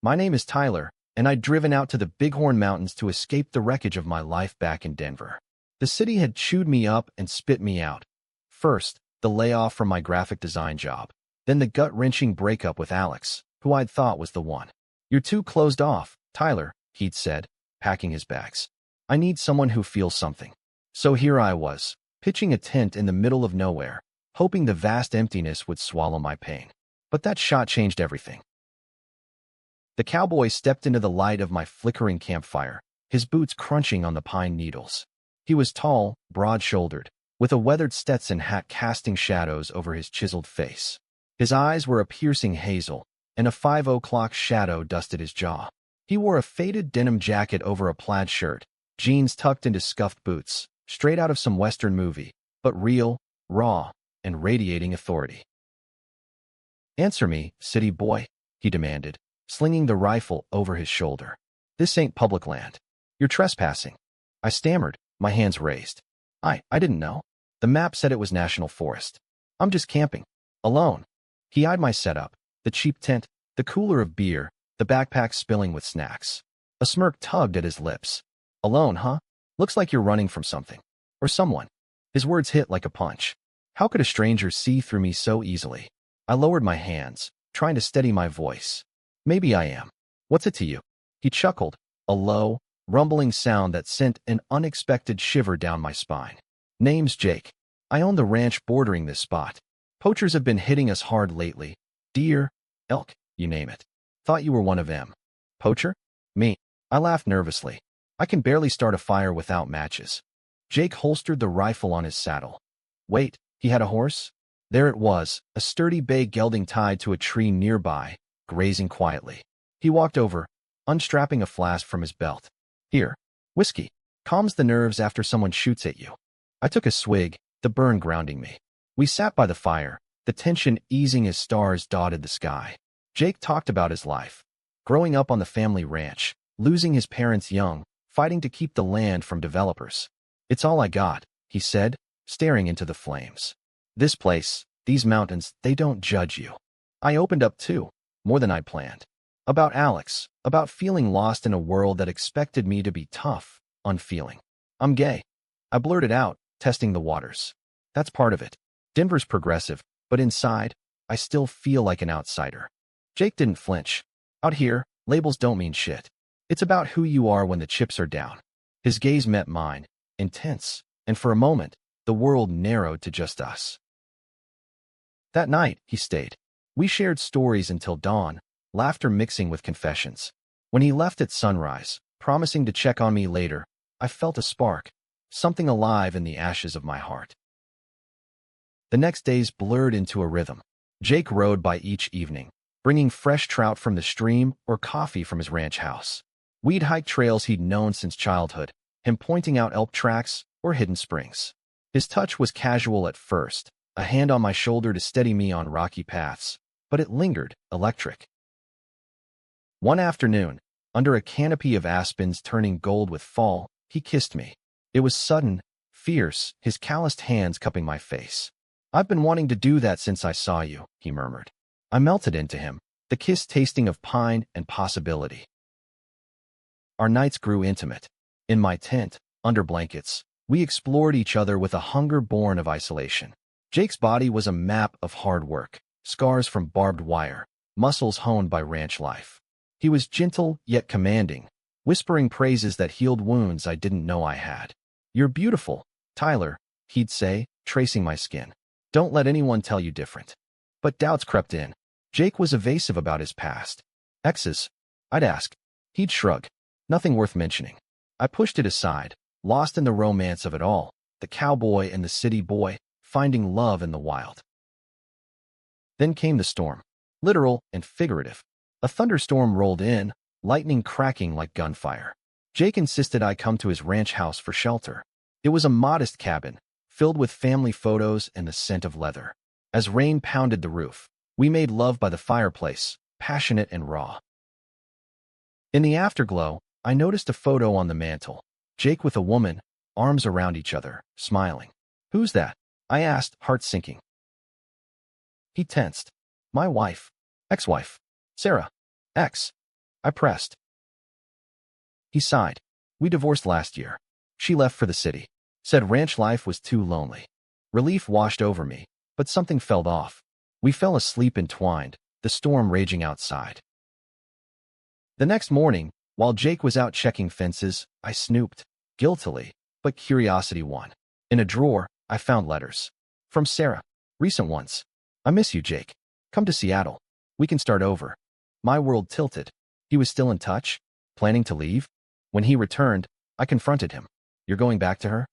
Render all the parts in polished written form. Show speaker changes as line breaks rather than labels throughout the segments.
My name is Tyler, and I'd driven out to the Bighorn Mountains to escape the wreckage of my life back in Denver. The city had chewed me up and spit me out. First, the layoff from my graphic design job. Then the gut-wrenching breakup with Alex, who I'd thought was the one. "You're too closed off, Tyler," he'd said, packing his bags. "I need someone who feels something." So here I was, pitching a tent in the middle of nowhere, hoping the vast emptiness would swallow my pain. But that shot changed everything. The cowboy stepped into the light of my flickering campfire, his boots crunching on the pine needles. He was tall, broad-shouldered, with a weathered Stetson hat casting shadows over his chiseled face. His eyes were a piercing hazel, and a 5 o'clock shadow dusted his jaw. He wore a faded denim jacket over a plaid shirt, jeans tucked into scuffed boots, straight out of some Western movie, but real, raw, and radiating authority. "Answer me, city boy," he demanded, slinging the rifle over his shoulder. "This ain't public land. You're trespassing." I stammered, my hands raised. I didn't know. The map said it was national forest. "I'm just camping. Alone." He eyed my setup, the cheap tent, the cooler of beer, the backpack spilling with snacks. A smirk tugged at his lips. "Alone, huh? Looks like you're running from something. Or someone." His words hit like a punch. How could a stranger see through me so easily? I lowered my hands, trying to steady my voice. "Maybe I am. What's it to you?" He chuckled, a low, rumbling sound that sent an unexpected shiver down my spine. "Name's Jake. I own the ranch bordering this spot. Poachers have been hitting us hard lately. Deer, elk, you name it. Thought you were one of them." "Poacher? Me?" I laughed nervously. "I can barely start a fire without matches." Jake holstered the rifle on his saddle. Wait, he had a horse? There it was, a sturdy bay gelding tied to a tree nearby, grazing quietly. He walked over, unstrapping a flask from his belt. "Here, whiskey. Calms the nerves after someone shoots at you." I took a swig, the burn grounding me. We sat by the fire, the tension easing as stars dotted the sky. Jake talked about his life. Growing up on the family ranch, losing his parents young, fighting to keep the land from developers. "It's all I got," he said, staring into the flames. "This place, these mountains, they don't judge you." I opened up too, more than I'd planned. About Alex, about feeling lost in a world that expected me to be tough, unfeeling. "I'm gay," I blurted out, testing the waters. "That's part of it. Denver's progressive, but inside, I still feel like an outsider." Jake didn't flinch. "Out here, labels don't mean shit. It's about who you are when the chips are down." His gaze met mine, intense, and for a moment, the world narrowed to just us. That night, he stayed. We shared stories until dawn, laughter mixing with confessions. When he left at sunrise, promising to check on me later, I felt a spark, something alive in the ashes of my heart. The next days blurred into a rhythm. Jake rode by each evening, bringing fresh trout from the stream or coffee from his ranch house. We'd hike trails he'd known since childhood, him pointing out elk tracks or hidden springs. His touch was casual at first, a hand on my shoulder to steady me on rocky paths, but it lingered, electric. One afternoon, under a canopy of aspens turning gold with fall, he kissed me. It was sudden, fierce, his calloused hands cupping my face. "I've been wanting to do that since I saw you," he murmured. I melted into him, the kiss tasting of pine and possibility. Our nights grew intimate. In my tent, under blankets, we explored each other with a hunger born of isolation. Jake's body was a map of hard work, scars from barbed wire, muscles honed by ranch life. He was gentle yet commanding, whispering praises that healed wounds I didn't know I had. "You're beautiful, Tyler," he'd say, tracing my skin. "Don't let anyone tell you different." But doubts crept in. Jake was evasive about his past. "Exes?" I'd ask. He'd shrug. "Nothing worth mentioning." I pushed it aside, lost in the romance of it all, the cowboy and the city boy, finding love in the wild. Then came the storm. Literal and figurative. A thunderstorm rolled in, lightning cracking like gunfire. Jake insisted I come to his ranch house for shelter. It was a modest cabin, filled with family photos and the scent of leather. As rain pounded the roof, we made love by the fireplace, passionate and raw. In the afterglow, I noticed a photo on the mantel. Jake with a woman, arms around each other, smiling. "Who's that?" I asked, heart sinking. He tensed. "My wife. Ex-wife. Sarah. Ex." I pressed. He sighed. We divorced last year. She left for the city. Said ranch life was too lonely. Relief washed over me, but something felt off. We fell asleep entwined, the storm raging outside. The next morning, while Jake was out checking fences, I snooped, guiltily, but curiosity won. In a drawer, I found letters. From Sarah. Recent ones. I miss you, Jake. Come to Seattle. We can start over. My world tilted. He was still in touch? Planning to leave? When he returned, I confronted him. You're going back to her?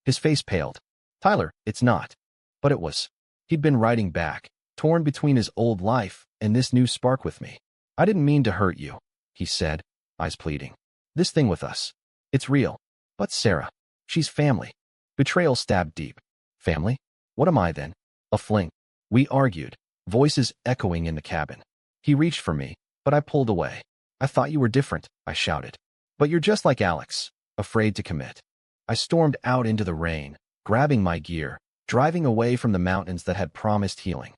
His face paled. Tyler, it's not. But it was. He'd been writing back, torn between his old life and this new spark with me. I didn't mean to hurt you, he said, eyes pleading. This thing with us. It's real. But Sarah, she's family. Betrayal stabbed deep. Family? What am I then? A fling. We argued, voices echoing in the cabin. He reached for me, but I pulled away. I thought you were different, I shouted. But you're just like Alex, afraid to commit. I stormed out into the rain, grabbing my gear, driving away from the mountains that had promised healing.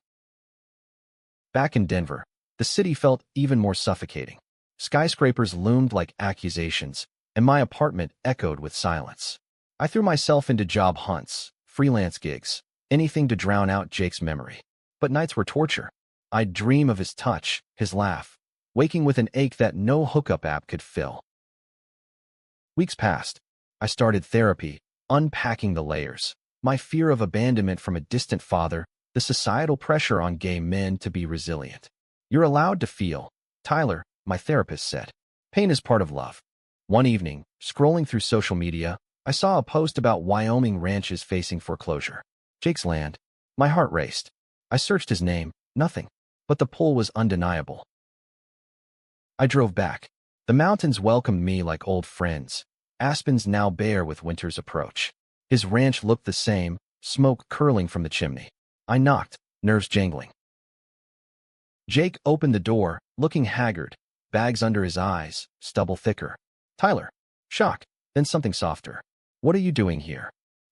Back in Denver, the city felt even more suffocating. Skyscrapers loomed like accusations, and my apartment echoed with silence. I threw myself into job hunts, freelance gigs, anything to drown out Jake's memory. But nights were torture. I'd dream of his touch, his laugh, waking with an ache that no hookup app could fill. Weeks passed. I started therapy, unpacking the layers. My fear of abandonment from a distant father, the societal pressure on gay men to be resilient. You're allowed to feel, Tyler, my therapist said. Pain is part of love. One evening, scrolling through social media, I saw a post about Wyoming ranches facing foreclosure. Jake's land. My heart raced. I searched his name, nothing. But the pull was undeniable. I drove back. The mountains welcomed me like old friends, aspens now bare with winter's approach. His ranch looked the same, smoke curling from the chimney. I knocked, nerves jangling. Jake opened the door, looking haggard, bags under his eyes, stubble thicker. Tyler. Shock, then something softer. What are you doing here?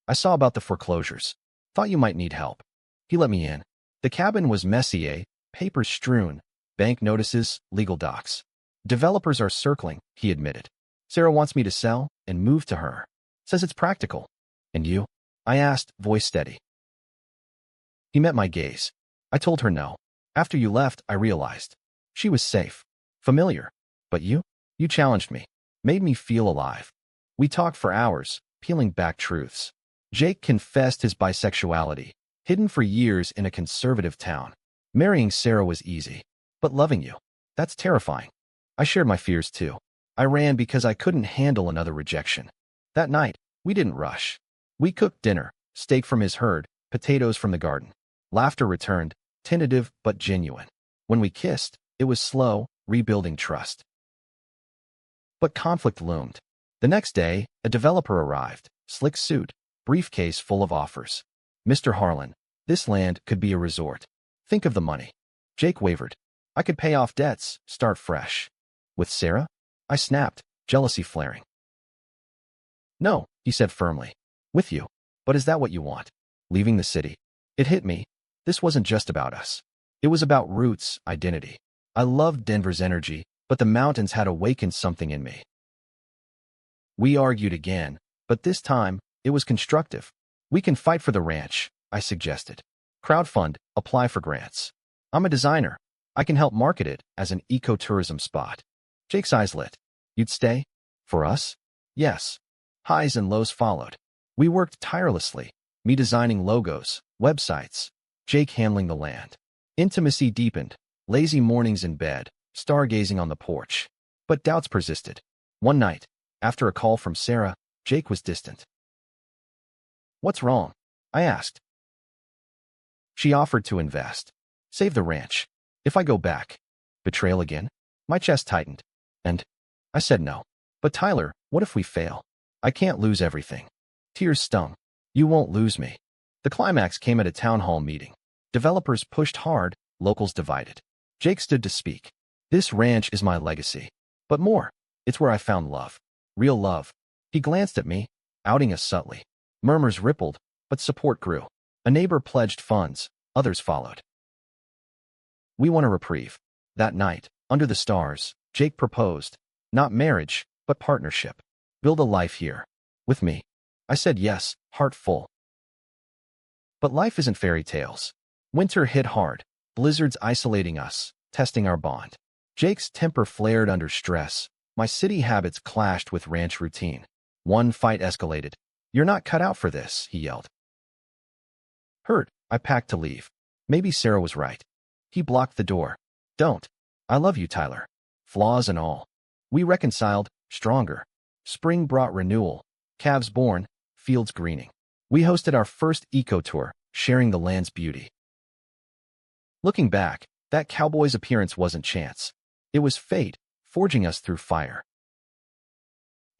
I saw about the foreclosures. Thought you might need help. He let me in. The cabin was messy, papers strewn, bank notices, legal docs. Developers are circling, he admitted. Sarah wants me to sell and move to her. Says it's practical. And you? I asked, voice steady. He met my gaze. I told her no. After you left, I realized. She was safe. Familiar. But you? You challenged me. Made me feel alive. We talked for hours, peeling back truths. Jake confessed his bisexuality, hidden for years in a conservative town. Marrying Sarah was easy. But loving you, that's terrifying. I shared my fears too. I ran because I couldn't handle another rejection. That night, we didn't rush. We cooked dinner, steak from his herd, potatoes from the garden. Laughter returned, tentative but genuine. When we kissed, it was slow, rebuilding trust. But conflict loomed. The next day, a developer arrived, slick suit, briefcase full of offers. Mr. Harlan, this land could be a resort. Think of the money. Jake wavered. I could pay off debts, start fresh. With Sarah? I snapped, jealousy flaring. No, he said firmly. With you. But is that what you want? Leaving the city? It hit me. This wasn't just about us. It was about roots, identity. I loved Denver's energy, but the mountains had awakened something in me. We argued again, but this time, it was constructive. We can fight for the ranch, I suggested. Crowdfund, apply for grants. I'm a designer. I can help market it as an ecotourism spot. Jake's eyes lit. You'd stay? For us? Yes. Highs and lows followed. We worked tirelessly, me designing logos, websites, Jake handling the land. Intimacy deepened, lazy mornings in bed, stargazing on the porch. But doubts persisted. One night, after a call from Sarah, Jake was distant. What's wrong? I asked. She offered to invest. Save the ranch. If I go back. Betrayal again? My chest tightened. And I said no. But Tyler, what if we fail? I can't lose everything. Tears stung. You won't lose me. The climax came at a town hall meeting. Developers pushed hard, locals divided. Jake stood to speak. This ranch is my legacy. But more. It's where I found love. Real love. He glanced at me, outing us subtly. Murmurs rippled, but support grew. A neighbor pledged funds. Others followed. We won a reprieve. That night, under the stars, Jake proposed. Not marriage, but partnership. Build a life here. With me. I said yes, heart full. But life isn't fairy tales. Winter hit hard, blizzards isolating us, testing our bond. Jake's temper flared under stress. My city habits clashed with ranch routine. One fight escalated. You're not cut out for this, he yelled. Hurt, I packed to leave. Maybe Sarah was right. He blocked the door. Don't. I love you, Tyler. Flaws and all. We reconciled, stronger. Spring brought renewal. Calves born, fields greening. We hosted our first eco-tour, sharing the land's beauty. Looking back, that cowboy's appearance wasn't chance. It was fate, forging us through fire.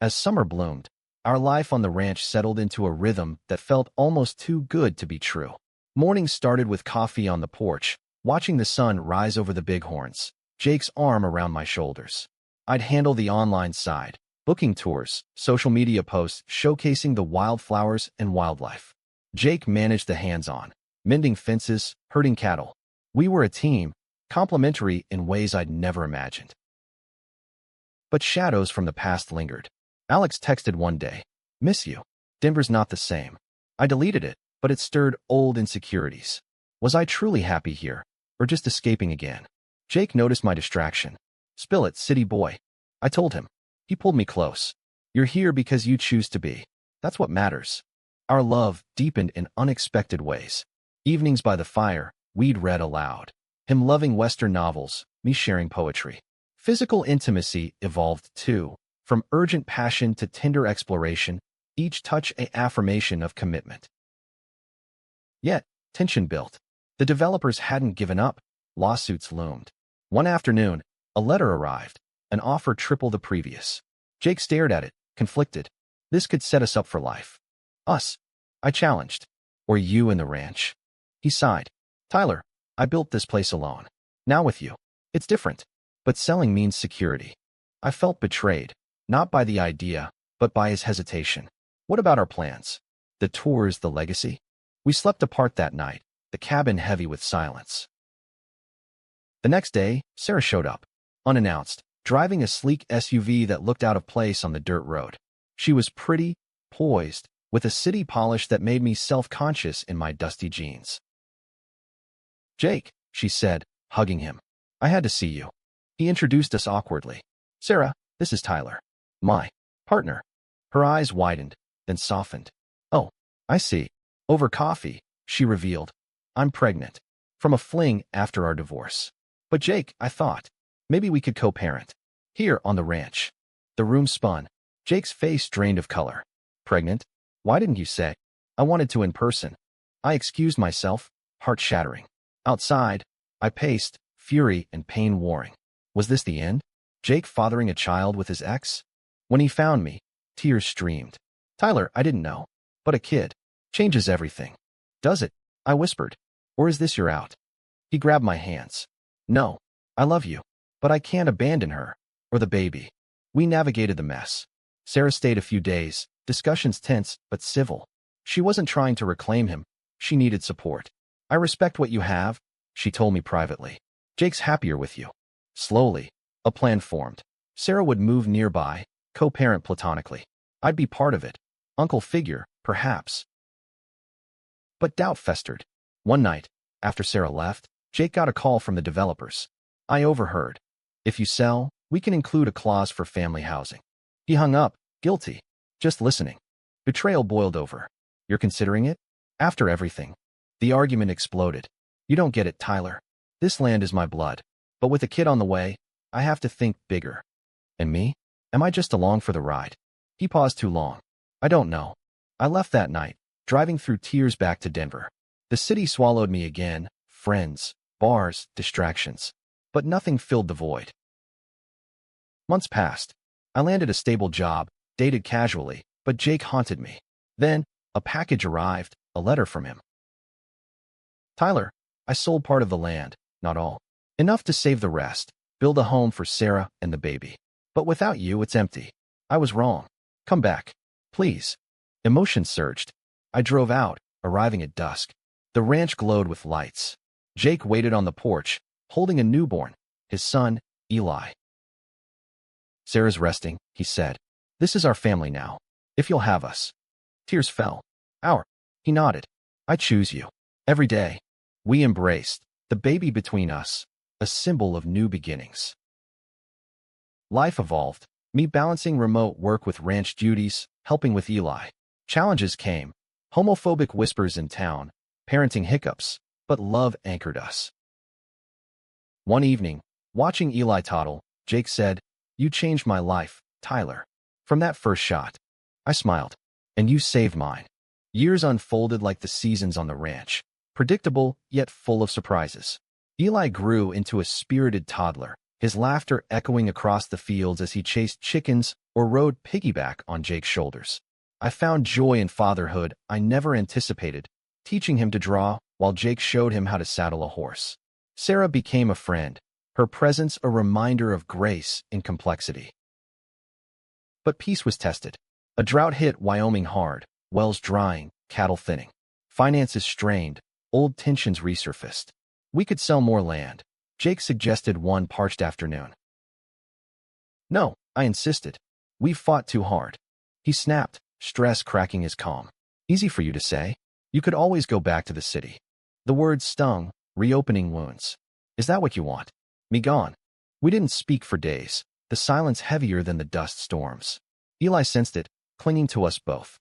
As summer bloomed, our life on the ranch settled into a rhythm that felt almost too good to be true. Mornings started with coffee on the porch, watching the sun rise over the bighorns, Jake's arm around my shoulders. I'd handle the online side, booking tours, social media posts showcasing the wildflowers and wildlife. Jake managed the hands-on, mending fences, herding cattle. We were a team, complementary in ways I'd never imagined. But shadows from the past lingered. Alex texted one day, "Miss you. Denver's not the same." I deleted it, but it stirred old insecurities. Was I truly happy here, or just escaping again? Jake noticed my distraction. "Spill it, city boy." I told him. He pulled me close. "You're here because you choose to be. That's what matters." Our love deepened in unexpected ways. Evenings by the fire, we'd read aloud. Him loving Western novels, me sharing poetry. Physical intimacy evolved too, from urgent passion to tender exploration, each touch an affirmation of commitment. Yet, tension built. The developers hadn't given up. Lawsuits loomed. One afternoon, a letter arrived, an offer triple the previous. Jake stared at it, conflicted. This could set us up for life. Us, I challenged. Or you and the ranch. He sighed. Tyler, I built this place alone. Now with you. It's different. But selling means security. I felt betrayed, not by the idea, but by his hesitation. What about our plans? The tours, the legacy? We slept apart that night, the cabin heavy with silence. The next day, Sarah showed up, unannounced, driving a sleek SUV that looked out of place on the dirt road. She was pretty, poised, with a city polish that made me self-conscious in my dusty jeans. Jake, she said, hugging him. I had to see you. He introduced us awkwardly. Sarah, this is Tyler. My partner. Her eyes widened, then softened. Oh, I see. Over coffee, she revealed. I'm pregnant. From a fling after our divorce. But Jake, I thought, maybe we could co-parent. Here on the ranch. The room spun. Jake's face drained of color. Pregnant? Why didn't you say? I wanted to in person. I excused myself, heart shattering. Outside, I paced, fury and pain warring. Was this the end? Jake fathering a child with his ex? When he found me, tears streamed. Tyler, I didn't know. But a kid changes everything. Does it? I whispered. Or is this your out? He grabbed my hands. No, I love you. But I can't abandon her. Or the baby. We navigated the mess. Sarah stayed a few days, discussions tense but civil. She wasn't trying to reclaim him. She needed support. I respect what you have, she told me privately. Jake's happier with you. Slowly, a plan formed. Sarah would move nearby, co-parent platonically. I'd be part of it. Uncle figure, perhaps. But doubt festered. One night, after Sarah left, Jake got a call from the developers. I overheard. If you sell, we can include a clause for family housing. He hung up, guilty. Just listening. Betrayal boiled over. You're considering it? After everything. The argument exploded. You don't get it, Tyler. This land is my blood. But with a kid on the way, I have to think bigger. And me? Am I just along for the ride? He paused too long. I don't know. I left that night, driving through tears back to Denver. The city swallowed me again, friends, bars, distractions. But nothing filled the void. Months passed. I landed a stable job, dated casually, but Jake haunted me. Then, a package arrived, a letter from him. Tyler, I sold part of the land, not all. Enough to save the rest, build a home for Sarah and the baby. But without you, it's empty. I was wrong. Come back. Please. Emotion surged. I drove out, arriving at dusk. The ranch glowed with lights. Jake waited on the porch, holding a newborn, his son, Eli. Sarah's resting, he said. This is our family now. If you'll have us. Tears fell. Our. He nodded. I choose you. Every day. We embraced. The baby between us. A symbol of new beginnings. Life evolved. Me balancing remote work with ranch duties, helping with Eli. Challenges came. Homophobic whispers in town. Parenting hiccups. But love anchored us. One evening, watching Eli toddle, Jake said, "You changed my life, Tyler." From that first shot, I smiled. And you saved mine. Years unfolded like the seasons on the ranch. Predictable, yet full of surprises. Eli grew into a spirited toddler, his laughter echoing across the fields as he chased chickens or rode piggyback on Jake's shoulders. I found joy in fatherhood I never anticipated, teaching him to draw while Jake showed him how to saddle a horse. Sarah became a friend, her presence a reminder of grace in complexity. But peace was tested. A drought hit Wyoming hard, wells drying, cattle thinning. Finances strained, old tensions resurfaced. We could sell more land, Jake suggested one parched afternoon. No, I insisted. We fought too hard. He snapped, stress cracking his calm. Easy for you to say. You could always go back to the city. The words stung, reopening wounds. Is that what you want? Me gone? We didn't speak for days, the silence heavier than the dust storms. Eli sensed it, clinging to us both.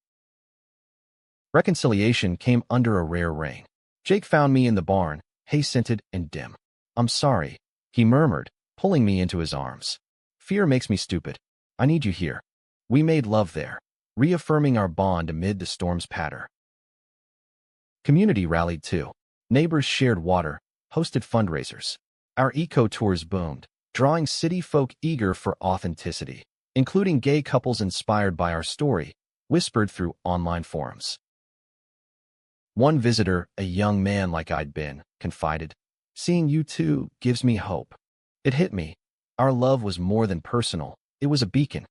Reconciliation came under a rare rain. Jake found me in the barn, hay-scented and dim. I'm sorry, he murmured, pulling me into his arms. Fear makes me stupid. I need you here. We made love there, reaffirming our bond amid the storm's patter. Community rallied too. Neighbors shared water, hosted fundraisers. Our eco-tours boomed, drawing city folk eager for authenticity, including gay couples inspired by our story, whispered through online forums. One visitor, a young man like I'd been, confided, "Seeing you two gives me hope." It hit me. Our love was more than personal. It was a beacon.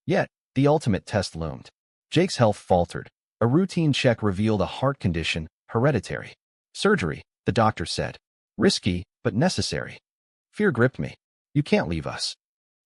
Yet, the ultimate test loomed. Jake's health faltered. A routine check revealed a heart condition, hereditary. Surgery, the doctor said. Risky, but necessary. Fear gripped me. You can't leave us.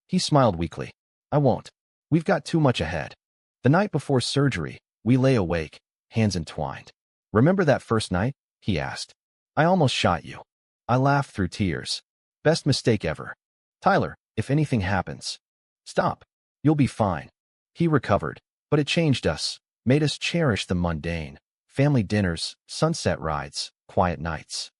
He smiled weakly. I won't. We've got too much ahead. The night before surgery, we lay awake, hands entwined. Remember that first night? He asked. I almost shot you. I laughed through tears. Best mistake ever. Tyler, if anything happens. Stop. You'll be fine. He recovered, but it changed us, made us cherish the mundane. Family dinners, sunset rides, quiet nights.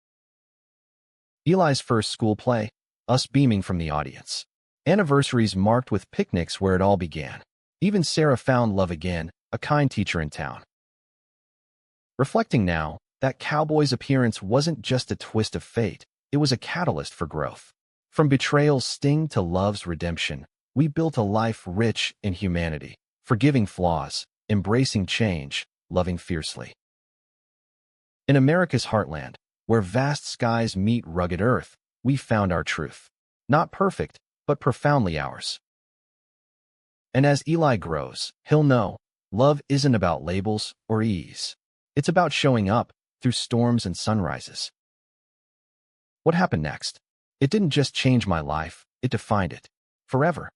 Eli's first school play, us beaming from the audience. Anniversaries marked with picnics where it all began. Even Sarah found love again, a kind teacher in town. Reflecting now, that Cowboy's appearance wasn't just a twist of fate, it was a catalyst for growth. From betrayal's sting to love's redemption, we built a life rich in humanity, forgiving flaws, embracing change, loving fiercely. In America's heartland, where vast skies meet rugged earth, we found our truth. Not perfect, but profoundly ours. And as Eli grows, he'll know, love isn't about labels or ease. It's about showing up through storms and sunrises. What happened next? It didn't just change my life, it defined it. Forever.